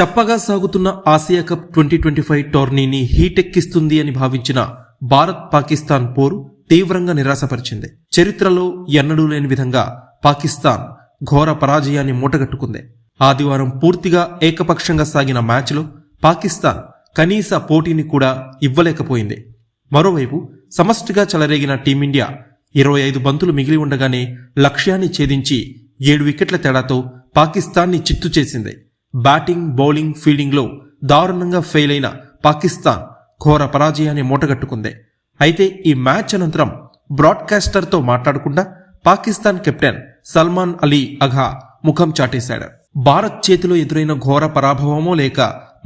చప్పగా సాగుతున్న Asia cup 2025 టోర్నీని హీటెక్కిస్తుంది అని భావించిన భారత్ పాకిస్తాన్ పోరు తీవ్రంగా నిరాశపరిచింది. చరిత్రలో ఎన్నడూ లేని విధంగా పాకిస్తాన్ ఘోర పరాజయాన్ని మూటగట్టుకుంది. ఆదివారం పూర్తిగా ఏకపక్షంగా సాగిన మ్యాచ్లో పాకిస్తాన్ కనీస పోటీని కూడా ఇవ్వలేకపోయింది. మరోవైపు సమష్టిగా చెలరేగిన టీమిండియా 25 బంతులు మిగిలి ఉండగానే లక్ష్యాన్ని ఛేదించి 7 వికెట్ల తేడాతో పాకిస్తాన్ని చిత్తు చేసింది. బ్యాటింగ్, బౌలింగ్, ఫీల్డింగ్లో దారుణంగా ఫెయిల్ అయిన పాకిస్తాన్ ఘోర పరాజయాన్ని మూటగట్టుకుంది. అయితే ఈ మ్యాచ్ అనంతరం బ్రాడ్కాస్టర్తో మాట్లాడకుండా పాకిస్తాన్ కెప్టెన్ సల్మాన్ అలీ అఘా ముఖం చాటేశాడు. భారత్ చేతిలో ఎదురైన ఘోర పరాభవమో లేక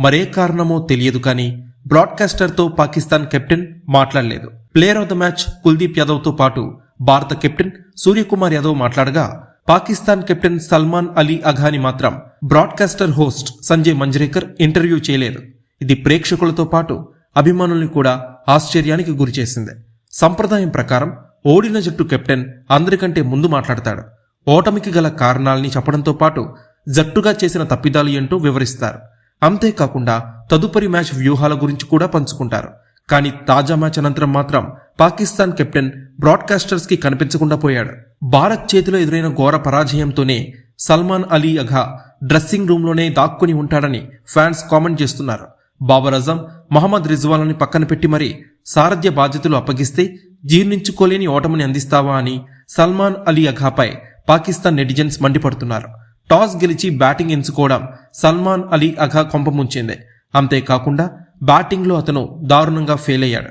మరే కారణమో తెలియదు కానీ బ్రాడ్కాస్టర్తో పాకిస్తాన్ కెప్టెన్ మాట్లాడలేదు. Player of the match Kuldeep యాదవ్తో పాటు భారత కెప్టెన్ సూర్యకుమార్ యాదవ్ మాట్లాడగా పాకిస్తాన్ కెప్టెన్ సల్మాన్ అలీ అఘాని మాత్రం broadcaster host Sanjay Manjrekar interview చేయలేదు. ఇది ప్రేక్షకులతో పాటు అభిమానుల్ని కూడా ఆశ్చర్యానికి గురిచేసింది. సంప్రదాయం ప్రకారం ఓడిన జట్టు కెప్టెన్ అందరికంటే ముందు మాట్లాడతాడు. ఓటమికి గల కారణాలని చెప్పడంతో పాటు జట్టుగా చేసిన తప్పిదాలు ఏంటో వివరిస్తారు. అంతేకాకుండా తదుపరి మ్యాచ్ వ్యూహాల గురించి కూడా పంచుకుంటారు. కానీ తాజా మ్యాచ్ అనంతరం మాత్రం పాకిస్తాన్ కెప్టెన్ బ్రాడ్కాస్టర్స్ కి కనిపించకుండా పోయాడు. భారత్ చేతిలో ఎదురైన ఘోర పరాజయంతోనే సల్మాన్ అలీ అఘా డ్రెస్సింగ్ రూమ్లోనే దాక్కుని ఉంటాడని ఫ్యాన్స్ కామెంట్ చేస్తున్నారు. బాబర్ అజం, మహమ్మద్ రిజ్వాలని పక్కన పెట్టి మరీ సారథ్య బాధ్యతలు అప్పగిస్తే జీర్ణించుకోలేని ఓటమిని అందిస్తావా అని సల్మాన్ అలీ అఘాపై పాకిస్తాన్ నెటిజన్స్ మండిపడుతున్నారు. టాస్ గెలిచి బ్యాటింగ్ ఎంచుకోవడం సల్మాన్ అలీ అఘా కొంపముంచింది. అంతేకాకుండా బ్యాటింగ్లో అతను దారుణంగా ఫెయిల్ అయ్యాడు.